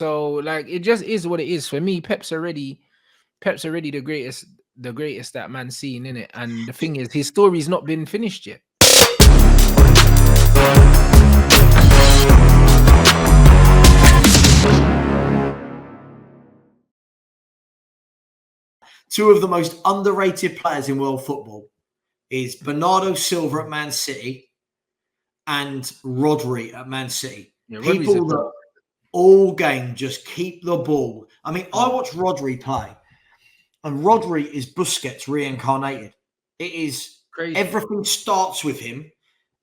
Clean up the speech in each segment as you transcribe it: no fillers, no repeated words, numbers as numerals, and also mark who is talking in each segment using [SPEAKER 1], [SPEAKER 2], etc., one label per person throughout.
[SPEAKER 1] So like it just is what it is for me. Pep's already the greatest that man's seen in it. And the thing is, his story's not been finished yet.
[SPEAKER 2] Two of the most underrated players in world football is Bernardo Silva at Man City and Rodri at Man City.
[SPEAKER 1] Yeah, Rodri's a
[SPEAKER 2] People that all game just keep the ball. I mean, I watch Rodri play, and Rodri is Busquets reincarnated. It is
[SPEAKER 1] crazy.
[SPEAKER 2] everything starts with him.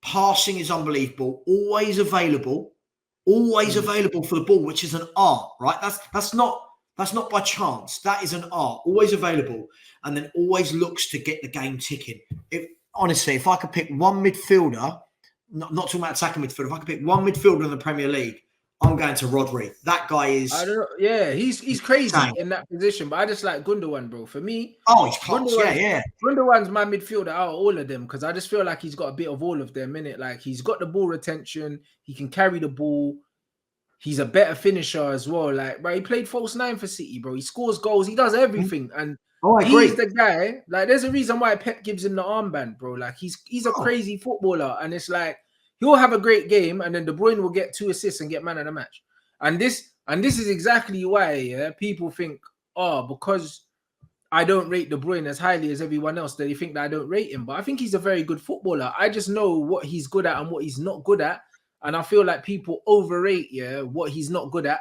[SPEAKER 2] Passing is unbelievable. Always available for the ball, which is an art, right? That's not by chance. That is an art. Always available, and then always looks to get the game ticking. Honestly, if I could pick one midfielder, not talking about attacking midfielder, if I could pick one midfielder in the Premier League, I'm going to Rodri. That guy is.
[SPEAKER 1] I don't know. Yeah, he's crazy in that position, but I just like Gundogan, bro. For me,
[SPEAKER 2] he's class. Yeah.
[SPEAKER 1] Gundogan's my midfielder out of all of them because I just feel like he's got a bit of all of them in it. Like he's got the ball retention, he can carry the ball. He's a better finisher as well. Like, bro, he played false nine for City, bro. He scores goals. He does everything, and he's the guy. Like, there's a reason why Pep gives him the armband, bro. Like, he's a crazy footballer, and it's like he'll have a great game, and then De Bruyne will get 2 assists and get man of the match. And this is exactly why people think, because I don't rate De Bruyne as highly as everyone else, they think that I don't rate him. But I think he's a very good footballer. I just know what he's good at and what he's not good at. And I feel like people overrate what he's not good at.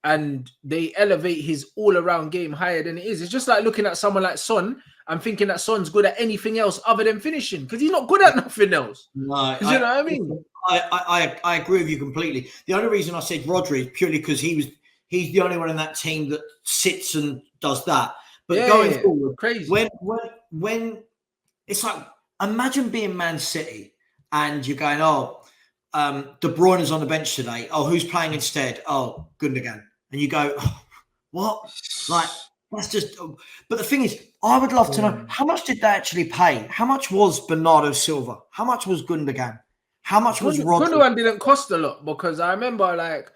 [SPEAKER 1] And they elevate his all-around game higher than it is. It's just like looking at someone like Son and thinking that Son's good at anything else other than finishing because he's not good at nothing else.
[SPEAKER 2] No,
[SPEAKER 1] you know what I mean?
[SPEAKER 2] I agree with you completely. The only reason I said Rodri is purely because he's the only one in that team that sits and does that. But going forward,
[SPEAKER 1] crazy.
[SPEAKER 2] When it's like, imagine being Man City and you're going, De Bruyne is on the bench today. Oh, who's playing instead? Oh, Gundogan. And you go, what? Like, that's just. But the thing is, I would love to know, how much did they actually pay? How much was Bernardo Silva? How much was Gundogan? How much was Rodri?
[SPEAKER 1] Gundogan didn't cost a lot because I remember, like,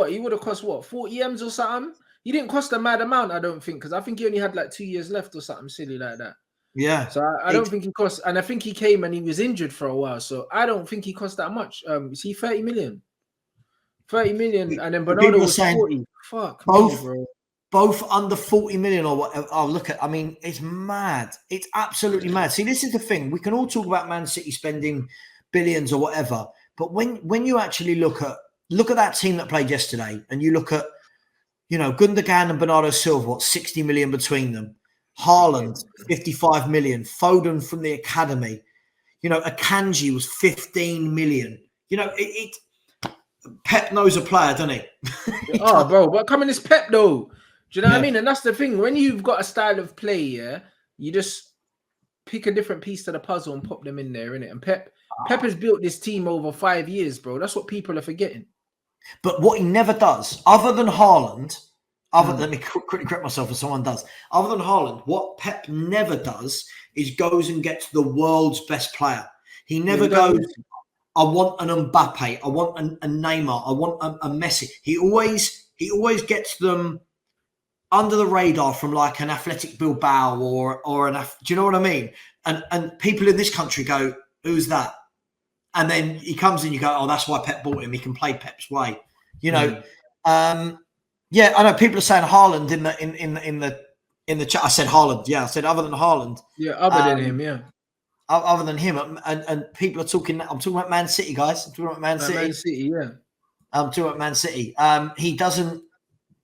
[SPEAKER 1] he would have cost 40 M's or something. He didn't cost a mad amount, I don't think, because I think he only had like 2 years left or something silly like that.
[SPEAKER 2] Yeah.
[SPEAKER 1] So I don't think he cost, and I think he came and he was injured for a while. So I don't think he cost that much. Is he 30 million? 30 million, and then Bernardo was 40. Fuck,
[SPEAKER 2] both under 40 million or whatever. Oh, look at, I mean, it's mad. It's absolutely mad. See, this is the thing. We can all talk about Man City spending billions or whatever, but when you actually look at that team that played yesterday, and you look at, Gundogan and Bernardo Silva, 60 million between them. Haaland, 55 million. Foden from the academy. Akanji was 15 million. Pep knows a player, doesn't he?
[SPEAKER 1] Bro, but coming as Pep though. Do you know what I mean? And that's the thing. When you've got a style of play, you just pick a different piece to the puzzle and pop them in there, innit? And Pep has built this team over 5 years, bro. That's what people are forgetting.
[SPEAKER 2] But what he never does, other than Haaland, let me quickly correct myself if someone does. Other than Haaland, what Pep never does is goes and gets the world's best player. He never goes, I want an Mbappe, I want a Neymar, I want a Messi. He always gets them under the radar from like an Athletic Bilbao or do you know what I mean? And people in this country go, who's that? And then he comes in, you go, oh, that's why Pep bought him. He can play Pep's way, Yeah, I know people are saying Haaland in the chat. I said Haaland. Yeah, I said other than Haaland.
[SPEAKER 1] Yeah, other than him. Yeah,
[SPEAKER 2] other than him, and people are talking. I'm talking about Man City, guys. I'm talking about Man City.
[SPEAKER 1] Man City, yeah.
[SPEAKER 2] I'm talking about Man City. He doesn't,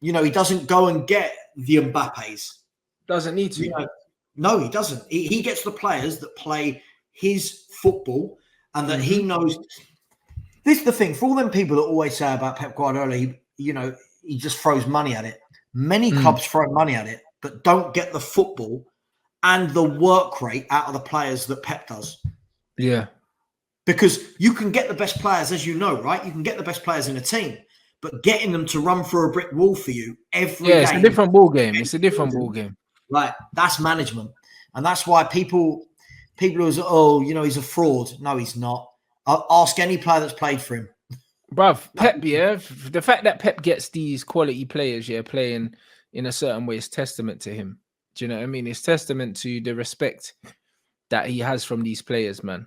[SPEAKER 2] he doesn't go and get the Mbappes.
[SPEAKER 1] Doesn't need to.
[SPEAKER 2] No, he doesn't. He gets the players that play his football and that he knows. This is the thing for all them people that always say about Pep Guardiola. He just throws money at it. Many clubs throw money at it, but don't get the football and the work rate out of the players that Pep does.
[SPEAKER 1] Yeah.
[SPEAKER 2] Because you can get the best players, as you know, right? You can get the best players in a team, but getting them to run through a brick wall for you every game.
[SPEAKER 1] It's a different ball game. It's a different ball game.
[SPEAKER 2] Right. That's management. And that's why people who say, he's a fraud. No, he's not. I'll ask any player that's played for him.
[SPEAKER 1] Bruv, Pep, yeah, the fact that Pep gets these quality players, yeah, playing in a certain way is testament to him. Do you know what I mean? It's testament to the respect that he has from these players, man.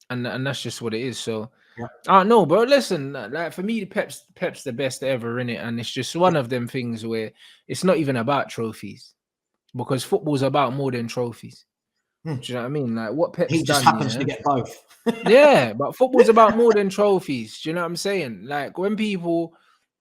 [SPEAKER 1] And that's just what it is. So
[SPEAKER 2] Yeah.
[SPEAKER 1] I don't know, bro. Listen, like for me, Pep's the best ever in it, and it's just one of them things where it's not even about trophies because football's about more than trophies. Do you know what I mean? Like what Pep's
[SPEAKER 2] He just
[SPEAKER 1] done,
[SPEAKER 2] happens to
[SPEAKER 1] yeah.
[SPEAKER 2] get both.
[SPEAKER 1] Yeah, but football's about more than trophies. Do you know what I'm saying? Like when people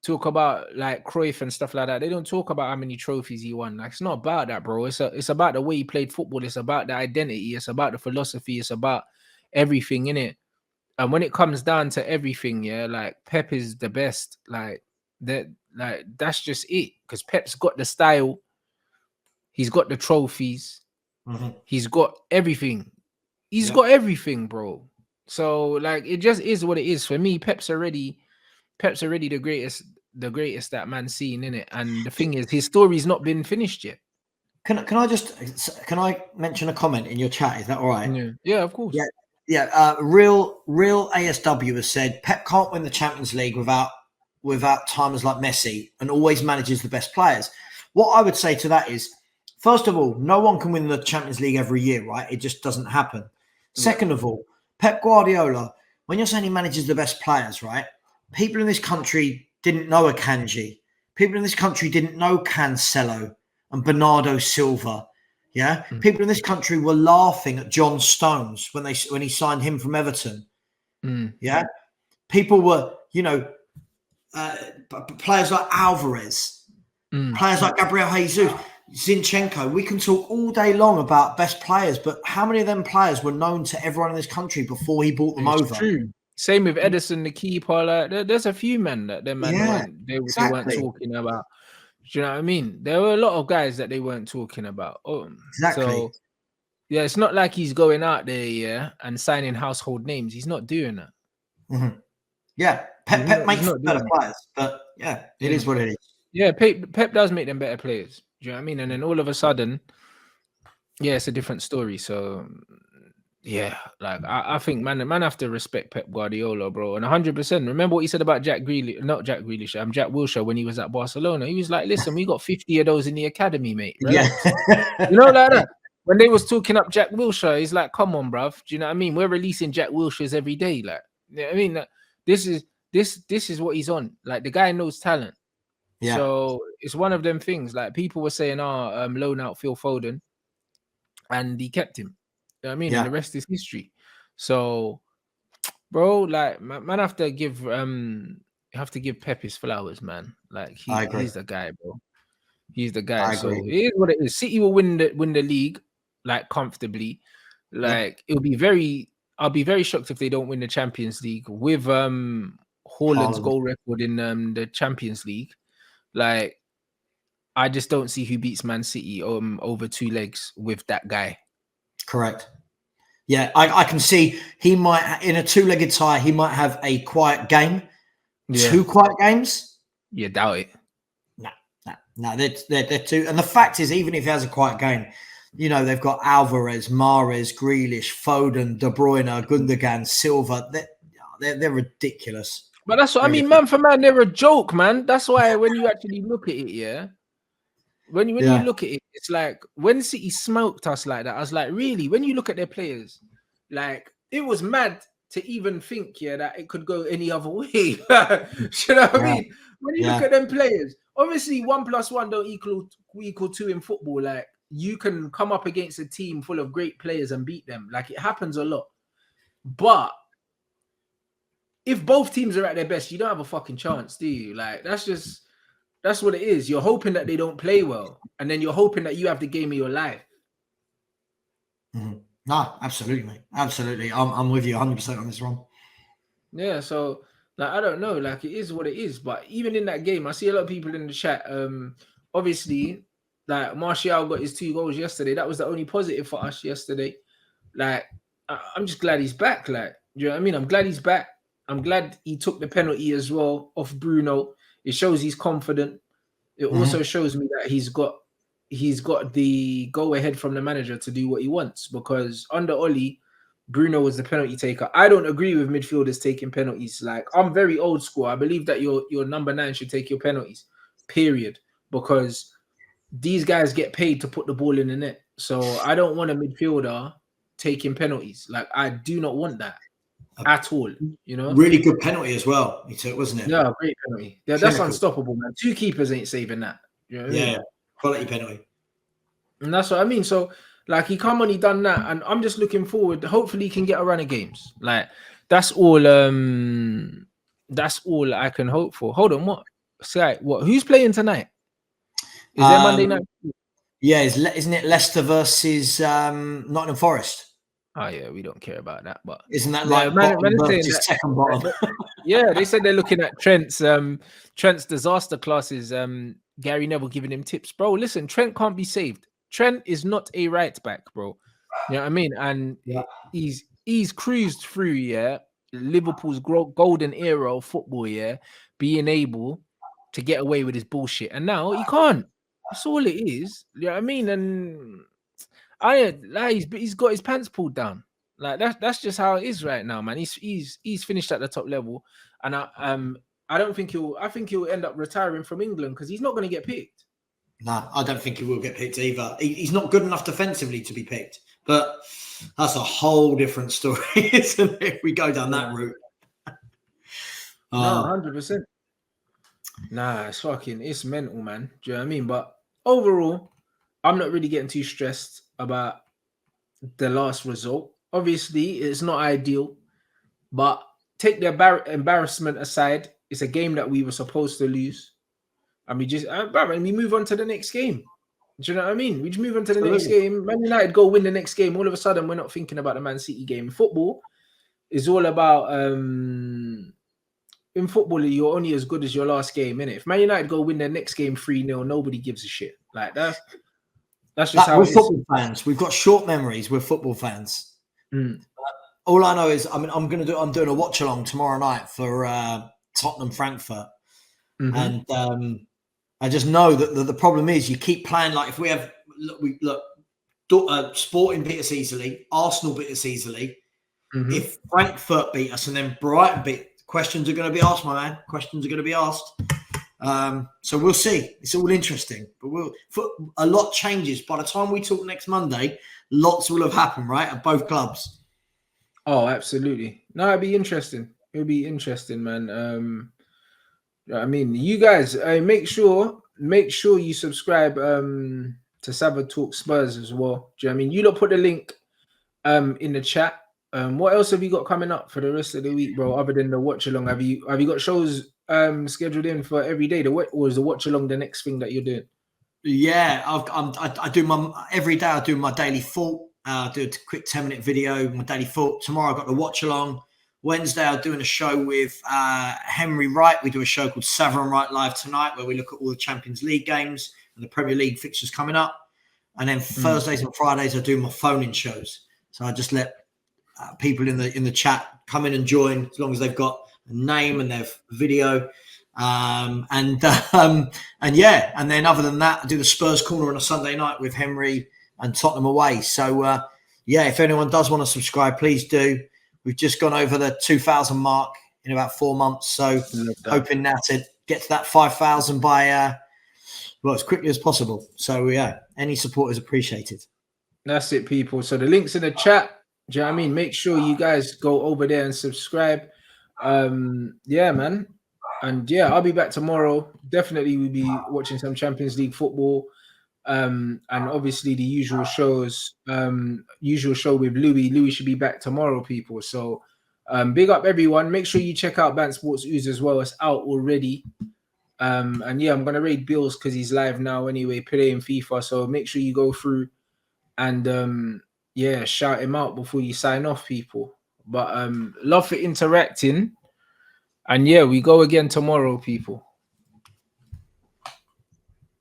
[SPEAKER 1] talk about like Cruyff and stuff like that, they don't talk about how many trophies he won. Like it's not about that, bro. It's about the way he played football. It's about the identity. It's about the philosophy. It's about everything in it. And when it comes down to everything, yeah, like Pep is the best. Like that, like that's just it. Because Pep's got the style, he's got the trophies, he's got everything. He's got everything, bro. So like it just is what it is. For me, Pep's already the greatest that man's seen in it. And the thing is, his story's not been finished yet.
[SPEAKER 2] Can I mention a comment in your chat? Is that all right?
[SPEAKER 1] Yeah, of course.
[SPEAKER 2] Yeah. Real ASW has said Pep can't win the Champions League without timers like Messi and always manages the best players. What I would say to that is, first of all, no one can win the Champions League every year, right? It just doesn't happen. Second of all, Pep Guardiola, when you're saying he manages the best players, right? People in this country didn't know Akanji. People in this country didn't know Cancelo and Bernardo Silva. Yeah, people in this country were laughing at John Stones when he signed him from Everton. Yeah, people were, players like Alvarez, players like Gabriel Jesus, Zinchenko. We can talk all day long about best players, but how many of them players were known to everyone in this country before he brought them over?
[SPEAKER 1] True. Same with Edison, the keeper. Like, there's a few men that they weren't talking about. Do you know what I mean? There were a lot of guys that they weren't talking about.
[SPEAKER 2] Exactly.
[SPEAKER 1] So yeah, it's not like he's going out there, yeah, and signing household names. He's not doing that.
[SPEAKER 2] Yeah, Pep makes better players, but yeah, it is what it is.
[SPEAKER 1] Yeah, Pep does make them better players. Do you know what I mean? And then all of a sudden, yeah, it's a different story. So yeah, like I think man have to respect Pep Guardiola, bro, and 100%. Remember what he said about Jack Grealish, Jack Wilshere when he was at Barcelona. He was like, "Listen, we got 50 of those in the academy, mate. Relax."
[SPEAKER 2] Yeah.
[SPEAKER 1] You know, like that. When they was talking up Jack Wilshere, he's like, "Come on, bruv. Do you know what I mean? We're releasing Jack Wilsheres every day. Like, you know what I mean? Like, this is what he's on. Like, the guy knows talent.
[SPEAKER 2] Yeah.
[SPEAKER 1] So it's one of them things. Like people were saying, loan out Phil Foden, and he kept him. You know what I mean? And the rest is history. So, bro, like man have to give Pep his flowers, man. Like he's the guy, bro. He's the guy. So it is what it is. City will win the league like comfortably. Like I'll be very shocked if they don't win the Champions League with Haaland's goal record in the Champions League. Like I just don't see who beats Man City over two legs with that guy.
[SPEAKER 2] Correct. Yeah, I can see he might, in a two-legged tie, he might have a quiet game. Yeah. 2 quiet games?
[SPEAKER 1] Yeah, doubt it.
[SPEAKER 2] No, they're two. And the fact is, even if he has a quiet game, you know, they've got Alvarez, Mahrez, Grealish, Foden, De Bruyne, Gundogan, Silva. They're ridiculous.
[SPEAKER 1] But that's what I mean, man for man, they're a joke, man. That's why when you actually look at it, yeah. When you look at it, it's like when City smoked us like that, I was like, really? When you look at their players, like it was mad to even think, that it could go any other way. You know what I mean? When you look at them players, obviously 1 + 1 don't equal 2 in football. Like you can come up against a team full of great players and beat them. Like it happens a lot. But if both teams are at their best, you don't have a fucking chance, do you? Like that's what it is. You're hoping that they don't play well, and then you're hoping that you have the game of your life.
[SPEAKER 2] No, absolutely, mate. Absolutely. I'm with you 100% on this one.
[SPEAKER 1] Yeah, so like I don't know, like it is what it is. But even in that game, I see a lot of people in the chat. Obviously, like Martial got his 2 goals yesterday. That was the only positive for us yesterday. Like I'm just glad he's back. Like, do you know what I mean? I'm glad he's back. I'm glad he took the penalty as well off Bruno. It shows he's confident. It also shows me that he's got the go ahead from the manager to do what he wants, because under Oli, Bruno was the penalty taker. I don't agree with midfielders taking penalties. Like, I'm very old school. I believe that your number 9 should take your penalties, period. Because these guys get paid to put the ball in the net. So I don't want a midfielder taking penalties. Like, I do not want that at all. You know,
[SPEAKER 2] really good penalty as well. He took, wasn't it?
[SPEAKER 1] yeah, great penalty. Yeah, that's unstoppable, man. 2 keepers ain't saving that. You know what I mean?
[SPEAKER 2] Quality penalty.
[SPEAKER 1] And that's what I mean. So, like, he come on, he done that, and I'm just looking forward. Hopefully, he can get a run of games. Like, that's all. That's all I can hope for. Hold on, what? Sky, what? Who's playing tonight? Is there Monday night?
[SPEAKER 2] Yeah, isn't it Leicester versus Nottingham Forest?
[SPEAKER 1] Oh yeah, we don't care about that. But
[SPEAKER 2] isn't that like bottom versus second bottom?
[SPEAKER 1] Yeah, they said they're looking at Trent's disaster classes. Gary Neville giving him tips, bro. Listen, Trent can't be saved. Trent is not a right back, bro. You know what I mean? And he's cruised through, Liverpool's golden era of football, being able to get away with his bullshit, and now he can't. That's all it is. You know what I mean? And he's got his pants pulled down. Like that's just how it is right now, man. He's finished at the top level, and I don't think I think he'll end up retiring from England because he's not going to get picked.
[SPEAKER 2] No, I don't think he will get picked either. He's not good enough defensively to be picked, but that's a whole different story, isn't it? If we go down that route.
[SPEAKER 1] No, 100%. Nah, it's mental, man. Do you know what I mean? But overall, I'm not really getting too stressed about the last result. Obviously, it's not ideal, but take the embarrassment aside. It's a game that we were supposed to lose, and we move on to the next game. Do you know what I mean? We just move on to the next game. Man United go win the next game. All of a sudden, we're not thinking about the Man City game. Football is all about. In football, you're only as good as your last game, innit? If Man United go win their next game 3-0, nobody gives a shit. Like that's just how
[SPEAKER 2] we're football fans. We've got short memories. We're football fans. All I know is, I'm doing a watch along tomorrow night for Tottenham Frankfurt, and I just know that the problem is you keep playing like if we have Sporting beat us easily, Arsenal beat us easily. If Frankfurt beat us and then Brighton beat. Questions are going to be asked, my man. Questions are going to be asked. So we'll see. It's all interesting. But a lot changes. By the time we talk next Monday, lots will have happened, right? At both clubs.
[SPEAKER 1] Oh, absolutely. No, it'll be interesting. It'll be interesting, man. I mean, you guys, make sure you subscribe to Sabbath Talk Spurs as well. Do you know what I mean? You lot put the link in the chat. What else have you got coming up for the rest of the week, bro? Other than the watch along, have you got shows scheduled in for every day? Or is the watch along the next thing that you're doing?
[SPEAKER 2] Yeah, I do every day. I do my daily thought. I do a quick 10-minute video, my daily thought. Tomorrow I've got the watch along. Wednesday I'm doing a show with Henry Wright. We do a show called Savron Wright Live Tonight, where we look at all the Champions League games and the Premier League fixtures coming up. And then Thursdays and Fridays I do my phone-in shows. So I just let people in the chat come in and join as long as they've got a name and their video, and then other than that, I do the Spurs Corner on a Sunday night with Henry and Tottenham away. So if anyone does want to subscribe, please do. We've just gone over the 2,000 mark in about 4 months, so hoping now to get to that 5,000 by as quickly as possible. So any support is appreciated.
[SPEAKER 1] That's it, people. So the link's in the chat. Do you know what I mean? Make sure you guys go over there and subscribe. Man. And I'll be back tomorrow. Definitely we'll be watching some Champions League football. And obviously the usual shows. Usual show with Louis. Louis should be back tomorrow, people. So big up everyone. Make sure you check out Bants Sports Ooze as well. It's out already. I'm gonna raid Bills because he's live now anyway, playing FIFA. So make sure you go through and shout him out before you sign off, people. But love for interacting. And we go again tomorrow, people.